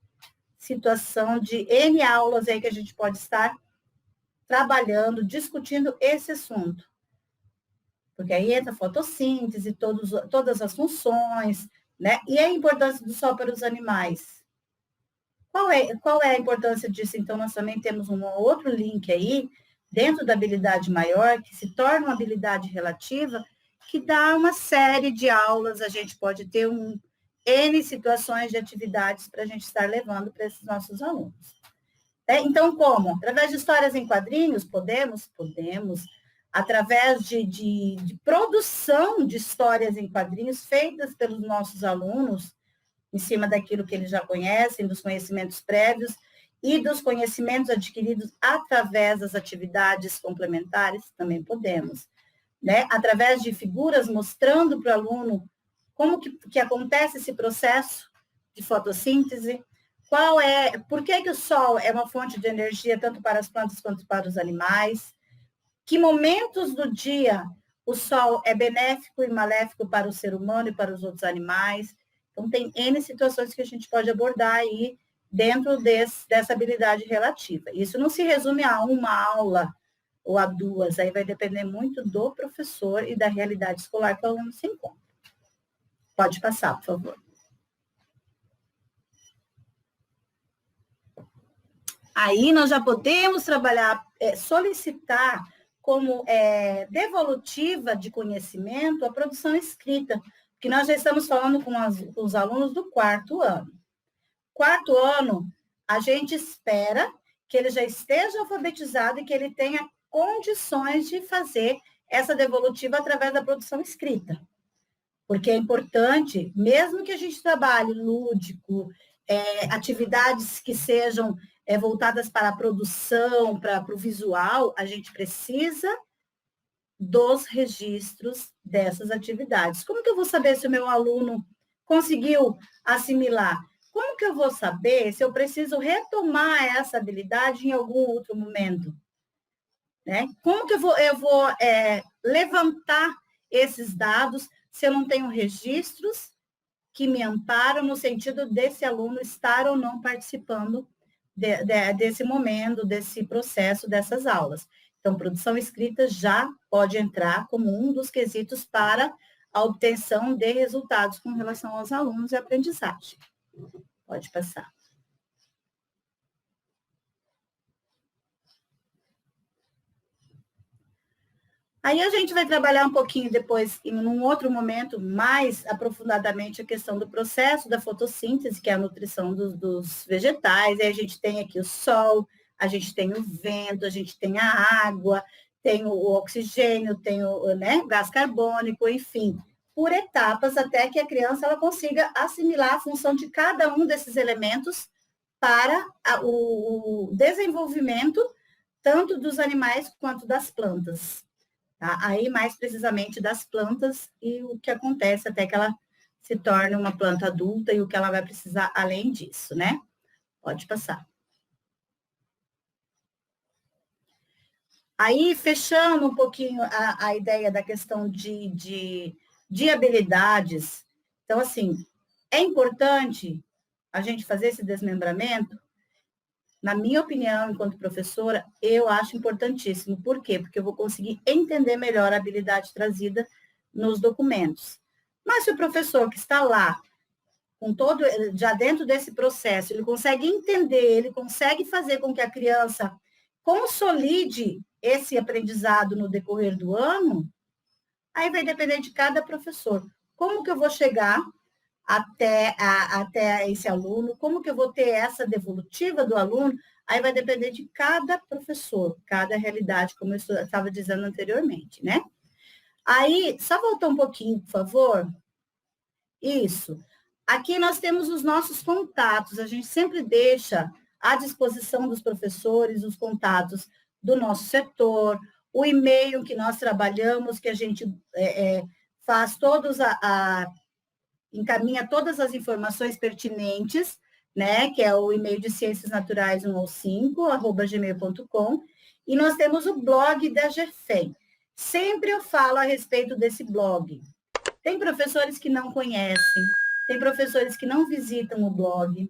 situação de N aulas aí que a gente pode estar trabalhando, discutindo esse assunto. Porque aí entra a fotossíntese, todas as funções, né? E a importância do sol para os animais. Qual é a importância disso? Então, nós também temos um outro link aí, dentro da habilidade maior, que se torna uma habilidade relativa, que dá uma série de aulas, a gente pode ter N situações de atividades para a gente estar levando para esses nossos alunos. Então, como? Através de histórias em quadrinhos, podemos, através de produção de histórias em quadrinhos feitas pelos nossos alunos, em cima daquilo que eles já conhecem, dos conhecimentos prévios e dos conhecimentos adquiridos através das atividades complementares, também podemos. Né? Através de figuras mostrando para o aluno como que acontece esse processo de fotossíntese, por que o sol é uma fonte de energia tanto para as plantas quanto para os animais, que momentos do dia o sol é benéfico e maléfico para o ser humano e para os outros animais. Então, tem N situações que a gente pode abordar aí dentro dessa habilidade relativa. Isso não se resume a uma aula ou a duas, aí vai depender muito do professor e da realidade escolar que o aluno se encontra. Pode passar, por favor. Aí nós já podemos trabalhar, solicitar como devolutiva de conhecimento a produção escrita, que nós já estamos falando com os alunos do 4º ano. 4º ano, a gente espera que ele já esteja alfabetizado e que ele tenha condições de fazer essa devolutiva através da produção escrita. Porque é importante, mesmo que a gente trabalhe lúdico, atividades que sejam voltadas para a produção, para o visual, a gente precisa dos registros dessas atividades. Como que eu vou saber se o meu aluno conseguiu assimilar? Como que eu vou saber se eu preciso retomar essa habilidade em algum outro momento? Né? Como que eu vou levantar esses dados se eu não tenho registros que me amparam no sentido desse aluno estar ou não participando desse momento, desse processo, dessas aulas? Então, produção escrita já pode entrar como um dos quesitos para a obtenção de resultados com relação aos alunos e aprendizagem. Pode passar. Aí a gente vai trabalhar um pouquinho depois, em um outro momento, mais aprofundadamente, a questão do processo da fotossíntese, que é a nutrição dos vegetais. Aí a gente tem aqui o sol, a gente tem o vento, a gente tem a água, tem o oxigênio, tem o, né, o gás carbônico, enfim, por etapas, até que a criança ela consiga assimilar a função de cada um desses elementos para o desenvolvimento tanto dos animais quanto das plantas. Tá? Aí, mais precisamente, das plantas e o que acontece até que ela se torne uma planta adulta e o que ela vai precisar além disso, né? Pode passar. Aí, fechando um pouquinho a ideia da questão de habilidades. Então, assim, é importante a gente fazer esse desmembramento. Na minha opinião, enquanto professora, eu acho importantíssimo. Por quê? Porque eu vou conseguir entender melhor a habilidade trazida nos documentos. Mas se o professor que está lá, com todo, já dentro desse processo, ele consegue entender, ele consegue fazer com que a criança consolide esse aprendizado no decorrer do ano, aí vai depender de cada professor. Como que eu vou chegar até esse aluno, como que eu vou ter essa devolutiva do aluno, aí vai depender de cada professor, cada realidade, como eu estava dizendo anteriormente, né? Aí, só voltar um pouquinho, por favor. Isso. Aqui nós temos os nossos contatos, a gente sempre deixa à disposição dos professores os contatos do nosso setor, o e-mail que nós trabalhamos, que a gente faz todos encaminha todas as informações pertinentes, né, que é o e-mail de cienciasnaturais 105@gmail.com, e nós temos o blog da GFEM. Sempre eu falo a respeito desse blog. Tem professores que não conhecem, tem professores que não visitam o blog.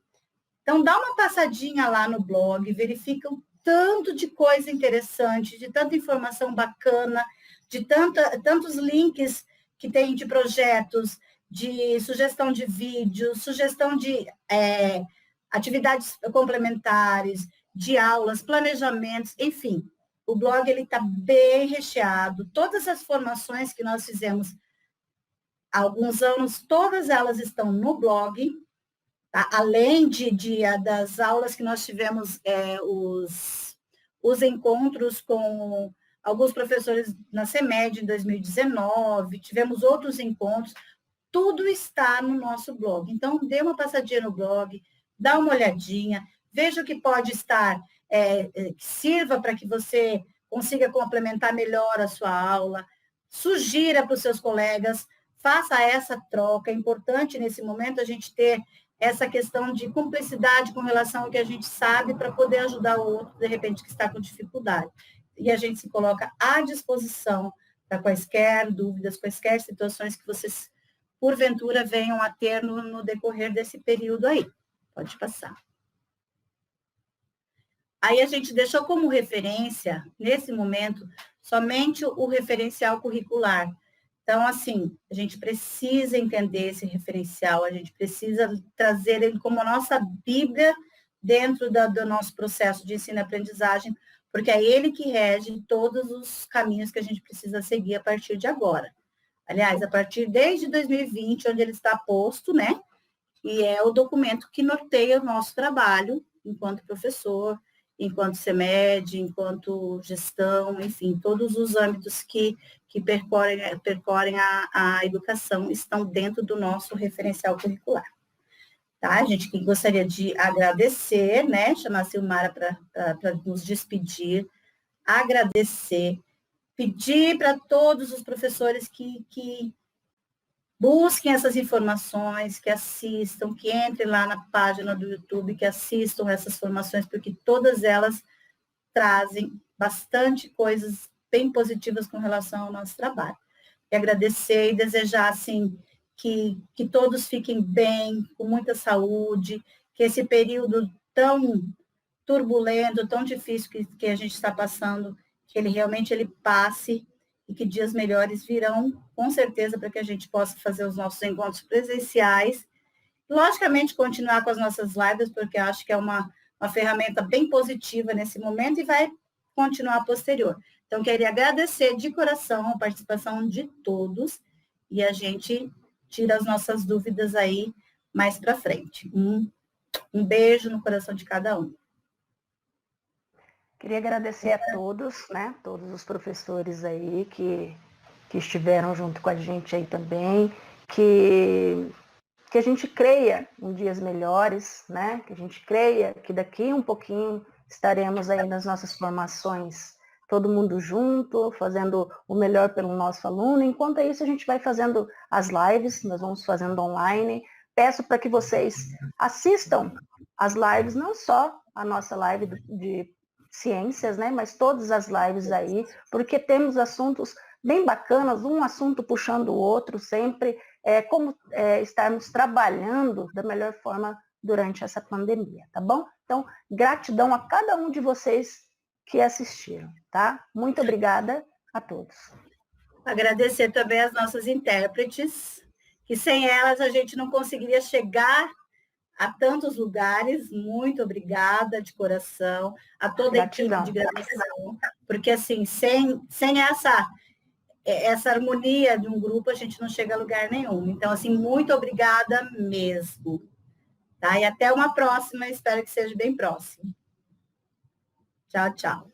Então, dá uma passadinha lá no blog, verifica o tanto de coisa interessante, de tanta informação bacana, de tantos links que tem de projetos, de sugestão de vídeos, sugestão de atividades complementares, de aulas, planejamentos, enfim. O blog está bem recheado. Todas as formações que nós fizemos há alguns anos, todas elas estão no blog. Tá? Além das aulas que nós tivemos, os encontros com alguns professores na CEMED em 2019, tivemos outros encontros, tudo está no nosso blog. Então, dê uma passadinha no blog, dá uma olhadinha, veja o que pode estar, que sirva para que você consiga complementar melhor a sua aula, sugira para os seus colegas, faça essa troca. É importante, nesse momento, a gente ter essa questão de cumplicidade com relação ao que a gente sabe para poder ajudar o outro, de repente, que está com dificuldade. E a gente se coloca à disposição para quaisquer dúvidas, quaisquer situações que vocês porventura venham a ter no decorrer desse período aí. Pode passar. Aí a gente deixou como referência, nesse momento, somente o referencial curricular. Então, assim, a gente precisa entender esse referencial, a gente precisa trazer ele como a nossa Bíblia dentro do nosso processo de ensino-aprendizagem, porque é ele que rege todos os caminhos que a gente precisa seguir a partir de agora. Aliás, a partir desde 2020, onde ele está posto, né? E é o documento que norteia o nosso trabalho enquanto professor, enquanto CEMED, enquanto gestão, enfim, todos os âmbitos que percorrem a educação estão dentro do nosso referencial curricular. Tá? A gente gostaria de agradecer, né? Chamar a Silmara para nos despedir, agradecer, pedir para todos os professores que busquem essas informações, que assistam, que entrem lá na página do YouTube, que assistam essas formações, porque todas elas trazem bastante coisas bem positivas com relação ao nosso trabalho. E agradecer e desejar, assim, que todos fiquem bem, com muita saúde, que esse período tão turbulento, tão difícil que a gente está passando, que ele realmente passe e que dias melhores virão, com certeza, para que a gente possa fazer os nossos encontros presenciais Logicamente, continuar com as nossas lives, porque eu acho que é uma ferramenta bem positiva nesse momento e vai continuar posterior. Então, queria agradecer de coração a participação de todos e a gente tira as nossas dúvidas aí mais para frente. Um beijo no coração de cada um. Queria agradecer a todos, né? Todos os professores aí que estiveram junto com a gente aí também, que a gente creia em dias melhores, né? Que a gente creia que daqui um pouquinho estaremos aí nas nossas formações, todo mundo junto, fazendo o melhor pelo nosso aluno. Enquanto isso, a gente vai fazendo as lives, nós vamos fazendo online. Peço para que vocês assistam as lives, não só a nossa live de ciências, né? Mas todas as lives aí, porque temos assuntos bem bacanas, um assunto puxando o outro sempre, como estarmos trabalhando da melhor forma durante essa pandemia, tá bom? Então, gratidão a cada um de vocês que assistiram, tá? Muito obrigada a todos. Agradecer também as nossas intérpretes, que sem elas a gente não conseguiria chegar a tantos lugares. Muito obrigada de coração, a toda a equipe de gravação, porque assim, sem essa harmonia de um grupo, a gente não chega a lugar nenhum. Então, assim, muito obrigada mesmo. Tá? E até uma próxima, espero que seja bem próximo. Tchau, tchau.